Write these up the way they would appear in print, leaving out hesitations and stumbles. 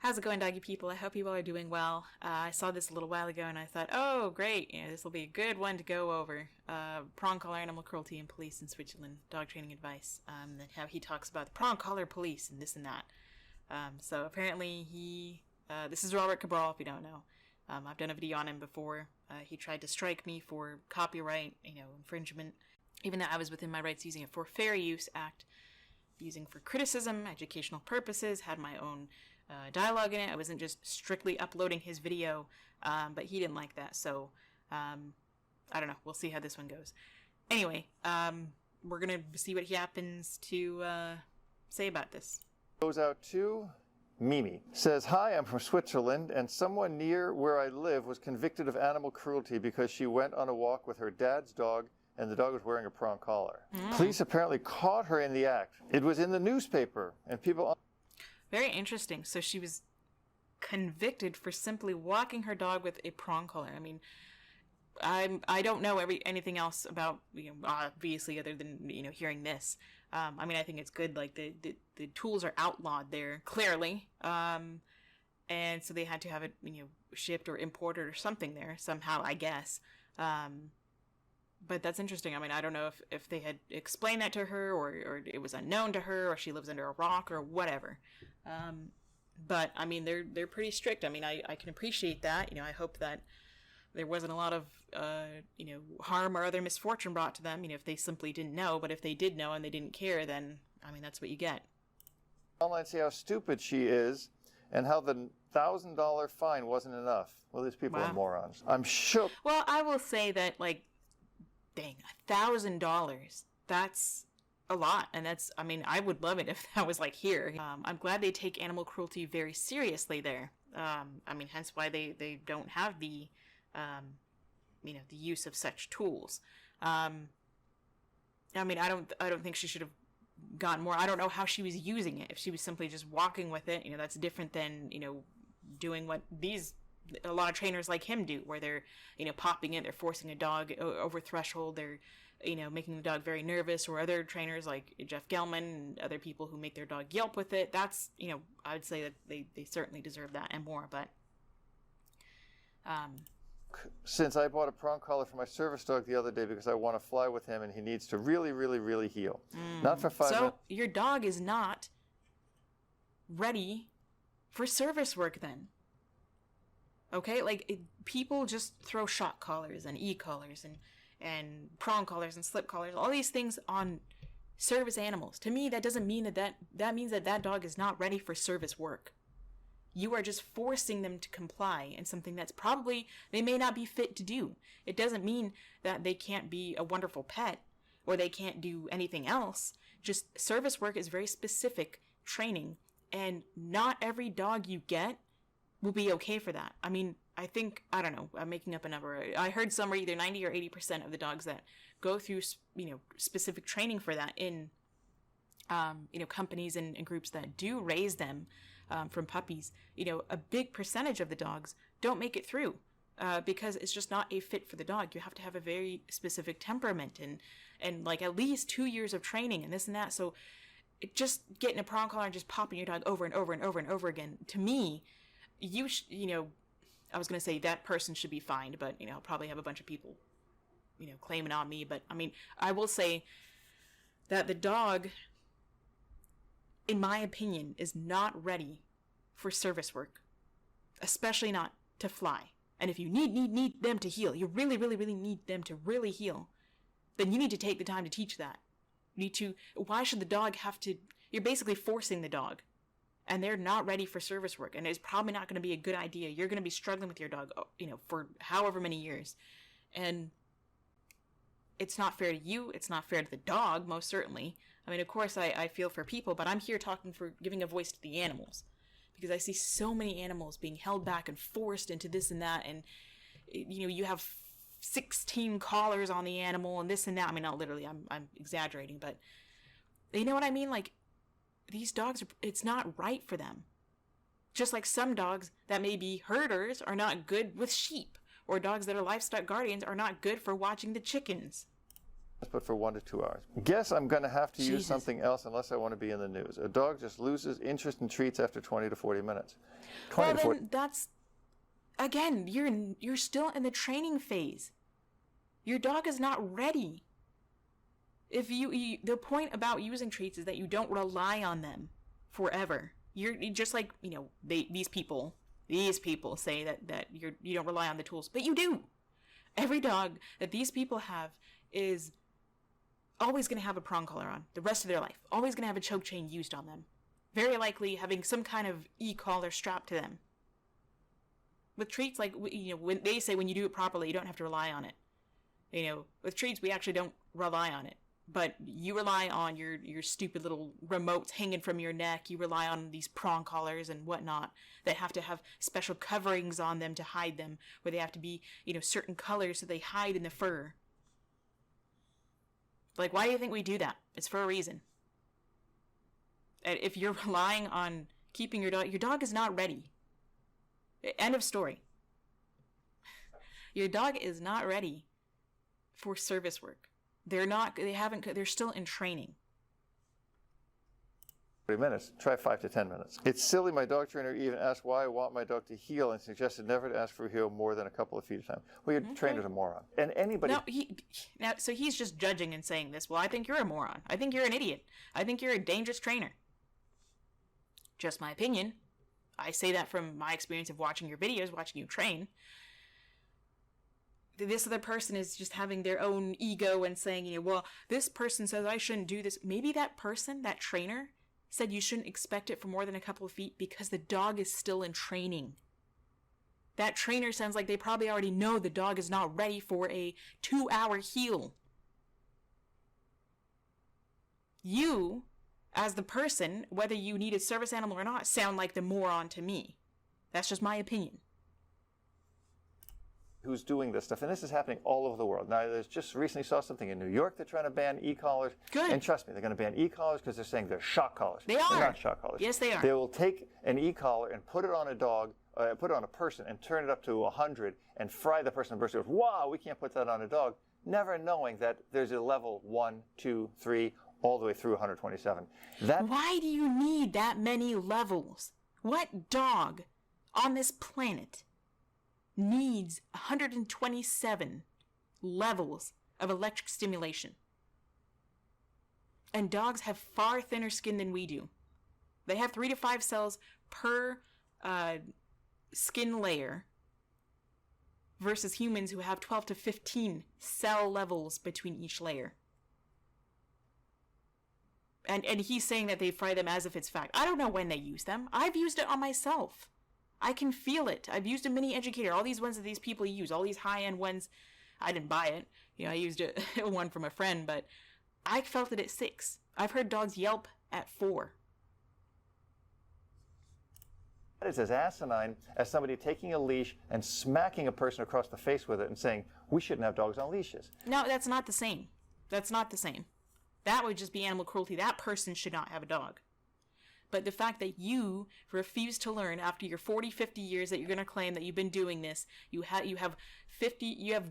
How's it going, doggy people? I hope you all are doing well. I saw this a little while ago and I thought, oh, great, this will be a good one to go over. Prong collar, animal cruelty, and police in Switzerland, dog training advice. And how he talks about the prong collar police and this and that. So apparently this is Robert Cabral, if you don't know. I've done a video on him before. He tried to strike me for copyright, infringement, even though I was within my rights using it for fair use act, using for criticism, educational purposes, had my own dialogue in it. I wasn't just strictly uploading his video, but he didn't like that. So, I don't know. We'll see how this one goes. Anyway, we're going to see what he happens to say about this. Goes out to Mimi. Says, hi, I'm from Switzerland, and someone near where I live was convicted of animal cruelty because she went on a walk with her dad's dog, and the dog was wearing a prong collar. Police apparently caught her in the act. It was in the newspaper, and people... Very interesting. So she was convicted for simply walking her dog with a prong collar. I mean, I don't know anything else about, obviously, other than, hearing this. I mean, I think it's good. Like, the tools are outlawed there, clearly. And so they had to have it, shipped or imported or something there somehow, I guess. But that's interesting. I mean, I don't know if they had explained that to her or it was unknown to her or she lives under a rock or whatever. But, I mean, they're pretty strict. I mean, I can appreciate that. I hope that there wasn't a lot of, harm or other misfortune brought to them, if they simply didn't know. But if they did know and they didn't care, then, I mean, that's what you get. Online say how stupid she is and how the $1,000 fine wasn't enough. Well, these people are morons. I'm shook. Well, I will say that, dang, $1,000. That's a lot. And that's, I mean, I would love it if that was here. I'm glad they take animal cruelty very seriously there. I mean, hence why they don't have the, the use of such tools. I mean, I don't think she should have gotten more. I don't know how she was using it. If she was simply just walking with it, that's different than, doing what a lot of trainers like him do, where they're, popping it, they're forcing a dog over threshold, they're, making the dog very nervous, or other trainers like Jeff Gelman and other people who make their dog yelp with it. That's, I would say that they certainly deserve that and more, but, since I bought a prong collar for my service dog the other day because I want to fly with him and he needs to really, really, really heal. Not for 5 minutes. So your dog is not ready for service work then. Okay, people just throw shock collars and e-collars and prong collars and slip collars, all these things on service animals. To me, that doesn't mean that means that dog is not ready for service work. You are just forcing them to comply in something that's probably they may not be fit to do. It doesn't mean that they can't be a wonderful pet or they can't do anything else. Just service work is very specific training, and not every dog you get will be okay for that. I mean, I don't know, I'm making up a number. I heard somewhere either 90 or 80% of the dogs that go through, specific training for that in, companies and groups that do raise them from puppies, a big percentage of the dogs don't make it through because it's just not a fit for the dog. You have to have a very specific temperament and at least 2 years of training and this and that. So just getting a prong collar and just popping your dog over and over and over and over again, to me, I was going to say that person should be fined, but, I'll probably have a bunch of people, claiming on me. But, I mean, I will say that the dog, in my opinion, is not ready for service work, especially not to fly. And if you need them to heal, you really, really, really need them to really heal, then you need to take the time to teach that. Why should the dog you're basically forcing the dog. And they're not ready for service work. And it's probably not going to be a good idea. You're going to be struggling with your dog, for however many years. And it's not fair to you. It's not fair to the dog, most certainly. I mean, of course, I feel for people, but I'm here talking for giving a voice to the animals. Because I see so many animals being held back and forced into this and that. And, you have 16 collars on the animal and this and that. I mean, not literally, I'm exaggerating, but you know what I mean? These dogs, it's not right for them. Just like some dogs that may be herders are not good with sheep, or dogs that are livestock guardians are not good for watching the chickens. but for 1 to 2 hours. Guess I'm going to have to use Jesus. something else unless I want to be in the news. A dog just loses interest in treats after 20 to 40 minutes. 20 Well, to 40. then that's, again, you're still in the training phase. Your dog is not ready. If the point about using treats is that you don't rely on them forever. You're just like, these people say that you don't rely on the tools, but you do. Every dog that these people have is always going to have a prong collar on the rest of their life. Always going to have a choke chain used on them. Very likely having some kind of e-collar strapped to them. With treats, like, when they say when you do it properly, you don't have to rely on it. With treats, we actually don't rely on it. But you rely on your stupid little remotes hanging from your neck. You rely on these prong collars and whatnot that have to have special coverings on them to hide them, where they have to be, certain colors so they hide in the fur. Like, why do you think we do that? It's for a reason. And if you're relying on keeping your dog is not ready. End of story. Your dog is not ready for service work. They're still in training. 40 minutes. Try 5 to 10 minutes. It's silly. My dog trainer even asked why I want my dog to heel and suggested never to ask for a heel more than a couple of feet at a time. Well, your trainer's a moron. And anybody... So he's just judging and saying this. Well, I think you're a moron. I think you're an idiot. I think you're a dangerous trainer. Just my opinion. I say that from my experience of watching your videos, watching you train. This other person is just having their own ego and saying, well, this person says I shouldn't do this. Maybe that person, that trainer, said you shouldn't expect it for more than a couple of feet because the dog is still in training. That trainer sounds like they probably already know the dog is not ready for a 2-hour heel. You, as the person, whether you need a service animal or not, sound like the moron to me. That's just my opinion. Who's doing this stuff, and this is happening all over the world. Now, there's just recently saw something in New York. They're trying to ban e-collars. Good. And trust me, they're going to ban e-collars because they're saying they're shock collars. They are. They're not shock collars. Yes, they are. They will take an e-collar and put it on a dog, put it on a person, and turn it up to 100 and fry the person. The person goes, wow, we can't put that on a dog, never knowing that there's a level 1, 2, 3, all the way through 127. Why do you need that many levels? What dog on this planet needs 127 levels of electric stimulation? And dogs have far thinner skin than we do. They have 3 to 5 cells per skin layer versus humans who have 12 to 15 cell levels between each layer. And he's saying that they fry them as if it's fact. I don't know when they use them. I've used it on myself. I can feel it. I've used a mini educator. All these ones that these people use, all these high-end ones. I didn't buy it. I used one from a friend, but I felt it at 6. I've heard dogs yelp at 4. That is as asinine as somebody taking a leash and smacking a person across the face with it and saying, we shouldn't have dogs on leashes. No, that's not the same. That's not the same. That would just be animal cruelty. That person should not have a dog. But the fact that you refuse to learn after your 40, 50 years that you're going to claim that you've been doing this, you have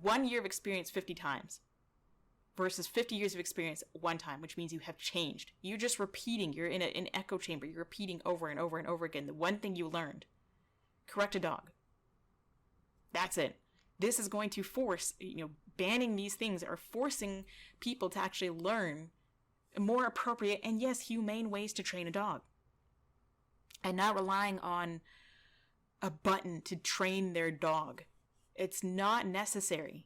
1 year of experience 50 times versus 50 years of experience 1 time, which means you have changed. You're just repeating. You're in an echo chamber. You're repeating over and over and over again the one thing you learned. Correct a dog. That's it. This is going to force, banning these things are forcing people to actually learn more appropriate and, yes, humane ways to train a dog. And not relying on a button to train their dog. It's not necessary.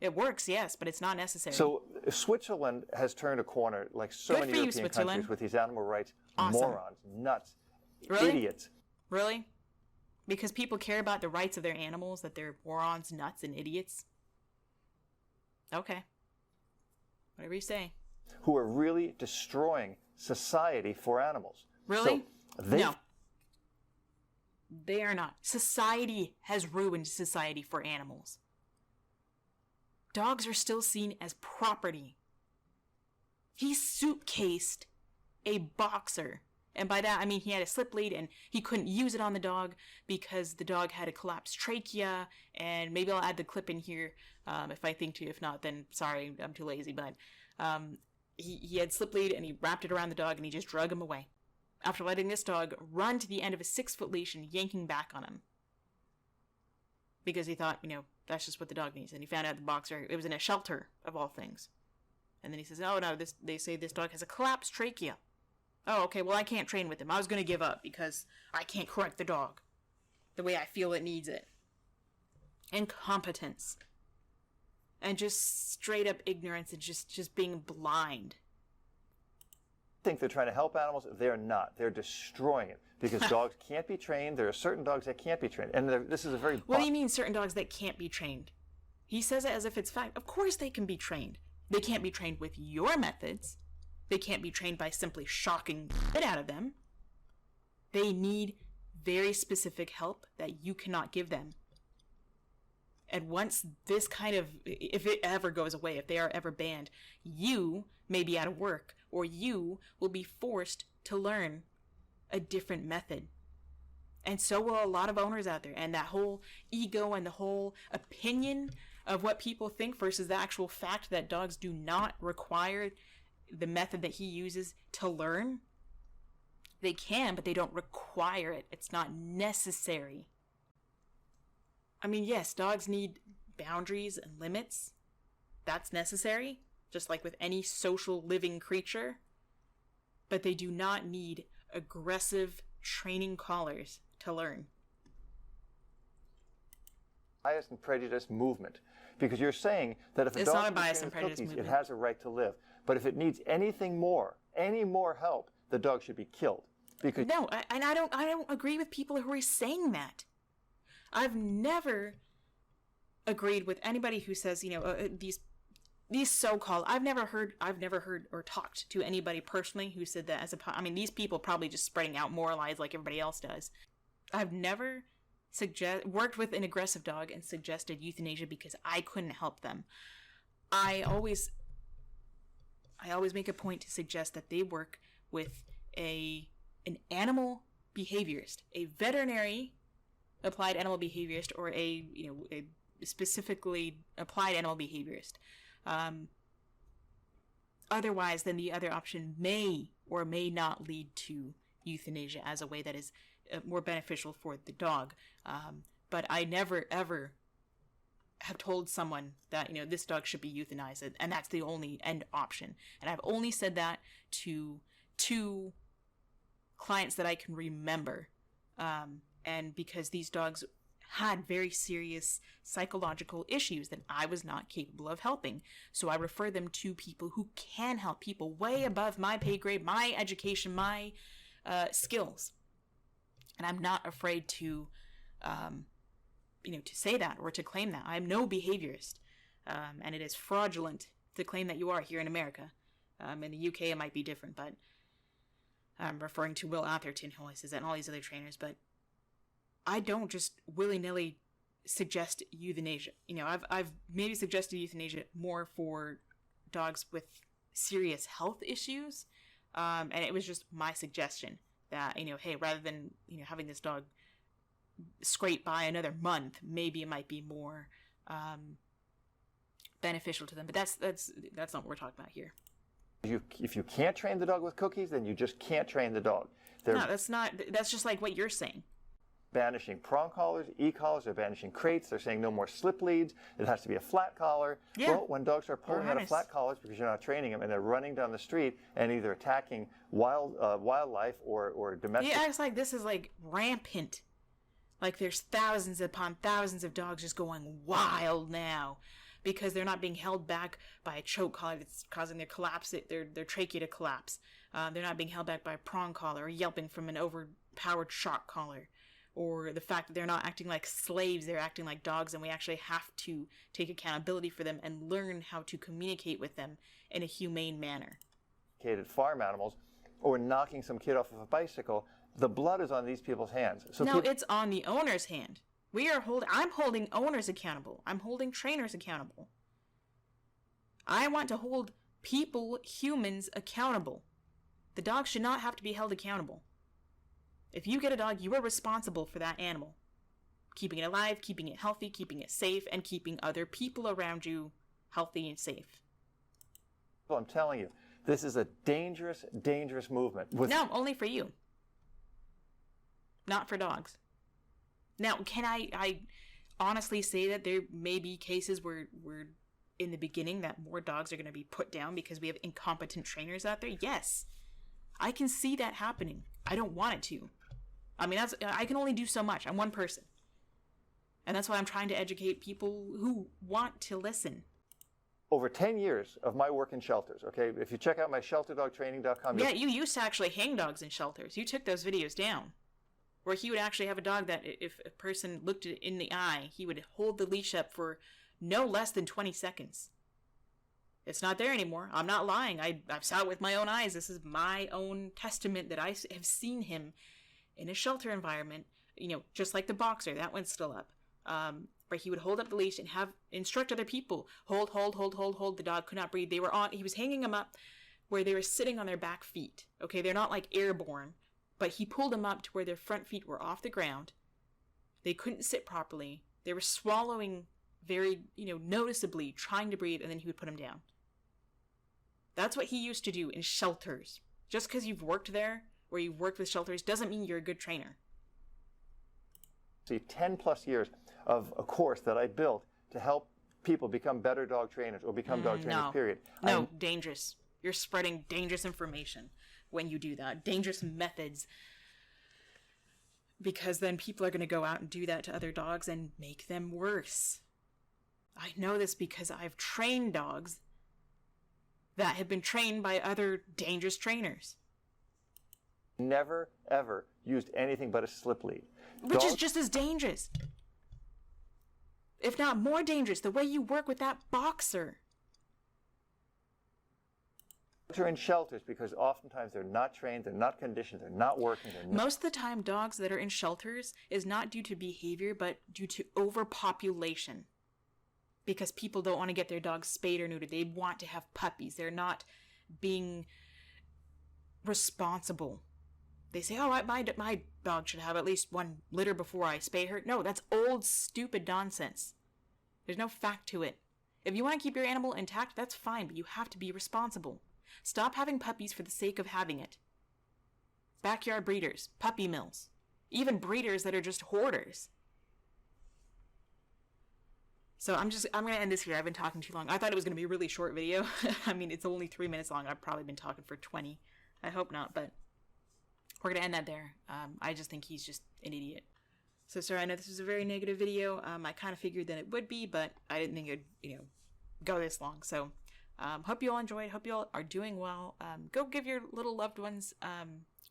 It works, yes, but it's not necessary. So Switzerland has turned a corner, like so Good many for you, European Switzerland. countries, with these animal rights Awesome. morons, nuts, Really? idiots. Really? Because people care about the rights of their animals, that they're morons, nuts, and idiots? Okay. Whatever you say. Who are really destroying society for animals. Really? So No. They are not. Society has ruined society for animals. Dogs are still seen as property. He suitcased a boxer And by that, I mean he had a slip lead and he couldn't use it on the dog because the dog had a collapsed trachea. And maybe I'll add the clip in here if I think to. If not, then sorry, I'm too lazy. But he had slip lead and he wrapped it around the dog and he just drug him away. After letting this dog run to the end of a 6-foot leash and yanking back on him. Because he thought, that's just what the dog needs. And he found out the boxer, it was in a shelter, of all things. And then he says, oh no, they say this dog has a collapsed trachea. Oh, okay, well I can't train with him. I was going to give up because I can't correct the dog the way I feel it needs it. Incompetence. And just straight up ignorance and just being blind. I think they're trying to help animals. They're not. They're destroying it because dogs can't be trained. There are certain dogs that can't be trained. And this is a very... What do you mean certain dogs that can't be trained? He says it as if it's fact. Of course they can be trained. They can't be trained with your methods. They can't be trained by simply shocking it out of them. They need very specific help that you cannot give them. And once this kind of, if it ever goes away, if they are ever banned, you may be out of work, or you will be forced to learn a different method. And so will a lot of owners out there. And that whole ego and the whole opinion of what people think versus the actual fact that dogs do not require the method that he uses to learn. They can, but they don't require it. It's not necessary. I mean, yes, dogs need boundaries and limits. That's necessary, just like with any social living creature. But they do not need aggressive training collars to learn. Bias and prejudice movement. Because you're saying that if a it's dog not a bias is and trained with prejudice cookies, movement. it has a right to live. But if it needs anything more, any more help, the dog should be killed. Because no, I don't agree with people who are saying that. I've never agreed with anybody who says, these so-called, I've never heard or talked to anybody personally who said that these people probably just spreading out moral lies like everybody else does. I've never worked with an aggressive dog and suggested euthanasia because I couldn't help them. I always make a point to suggest that they work with an animal behaviorist, a veterinary applied animal behaviorist, or a specifically applied animal behaviorist. Otherwise, then the other option may or may not lead to euthanasia as a way that is more beneficial for the dog. But I never, ever have told someone that, this dog should be euthanized, and that's the only end option. And I've only said that to 2 clients that I can remember. And because these dogs had very serious psychological issues that I was not capable of helping. So I refer them to people who can help, people way above my pay grade, my education, my skills. And I'm not afraid to say that or to claim that. I'm no behaviorist. And it is fraudulent to claim that you are here in America. In the UK, it might be different, but I'm referring to Will Atherton, who always says that, and all these other trainers, but I don't just willy-nilly suggest euthanasia. I've maybe suggested euthanasia more for dogs with serious health issues, and it was just my suggestion that, hey, rather than, having this dog scrape by another month, maybe it might be more beneficial to them. But that's not what we're talking about here. if you can't train the dog with cookies, then you just can't train the dog. No, that's just like what you're saying. Banishing prong collars, e-collars, they're banishing crates, they're saying no more slip leads, it has to be a flat collar. Yeah. Well, when dogs are pulling out of flat collars because you're not training them and they're running down the street and either attacking wildlife or domestic... He acts like this is like rampant. Like there's thousands upon thousands of dogs just going wild now because they're not being held back by a choke collar that's causing their trachea to collapse. They're not being held back by a prong collar or yelping from an overpowered shock collar. Or the fact that they're not acting like slaves, they're acting like dogs, and we actually have to take accountability for them and learn how to communicate with them in a humane manner. Farm animals, or knocking some kid off of a bicycle, the blood is on these people's hands. So no, it's on the owner's hand. I'm holding owners accountable. I'm holding trainers accountable. I want to hold people, humans, accountable. The dog should not have to be held accountable. If you get a dog, you are responsible for that animal. Keeping it alive, keeping it healthy, keeping it safe, and keeping other people around you healthy and safe. Well, I'm telling you, this is a dangerous, dangerous movement. No, only for you. Not for dogs. Now, can I honestly say that there may be cases where we're in the beginning that more dogs are going to be put down because we have incompetent trainers out there? Yes. I can see that happening. I don't want it to. I mean, I can only do so much. I'm one person. And that's why I'm trying to educate people who want to listen. Over 10 years of my work in shelters, okay? If you check out my shelterdogtraining.com... Yeah, you used to actually hang dogs in shelters. You took those videos down. Where he would actually have a dog that if a person looked it in the eye, he would hold the leash up for no less than 20 seconds. It's not there anymore. I'm not lying. I've saw it with my own eyes. This is my own testament that I have seen him in a shelter environment, you know, just like the boxer. That one's still up. Where he would hold up the leash and instruct other people. Hold. The dog could not breathe. He was hanging them up where they were sitting on their back feet. Okay, they're not like airborne, but he pulled them up to where their front feet were off the ground. They couldn't sit properly. They were swallowing very, noticeably, trying to breathe, and then he would put them down. That's what he used to do in shelters. Just because you've worked there, or you've worked with shelters, doesn't mean you're a good trainer. See, 10 plus years of a course that I built to help people become better dog trainers or become dog trainers, period. No, dangerous. You're spreading dangerous information when you do that. Dangerous methods. Because then people are going to go out and do that to other dogs and make them worse. I know this because I've trained dogs that have been trained by other dangerous trainers. Never, ever used anything but a slip lead. Which is just as dangerous. If not more dangerous, the way you work with that boxer. Dogs are in shelters because oftentimes they're not trained, they're not conditioned, they're not working. Most of the time, dogs that are in shelters is not due to behavior, but due to overpopulation. Because people don't want to get their dogs spayed or neutered. They want to have puppies. They're not being responsible. They say, oh, my dog should have at least one litter before I spay her. No, that's old, stupid nonsense. There's no fact to it. If you want to keep your animal intact, that's fine, but you have to be responsible. Stop having puppies for the sake of having it. Backyard breeders, puppy mills, even breeders that are just hoarders. So I'm going to end this here. I've been talking too long. I thought it was going to be a really short video. I mean, it's only 3 minutes long. I've probably been talking for 20. I hope not, but we're going to end that there. I just think he's just an idiot. So sorry, I know this was a very negative video. I kind of figured that it would be, but I didn't think it would, go this long. So hope you all enjoyed. Hope you all are doing well. Go give your little loved ones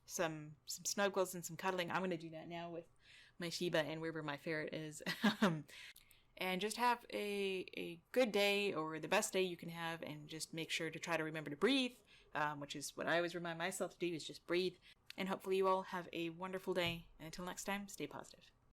some snuggles and some cuddling. I'm going to do that now with my Shiba and wherever my ferret is. And just have a good day, or the best day you can have, and just make sure to try to remember to breathe, which is what I always remind myself to do, is just breathe. And hopefully you all have a wonderful day. And until next time, stay positive.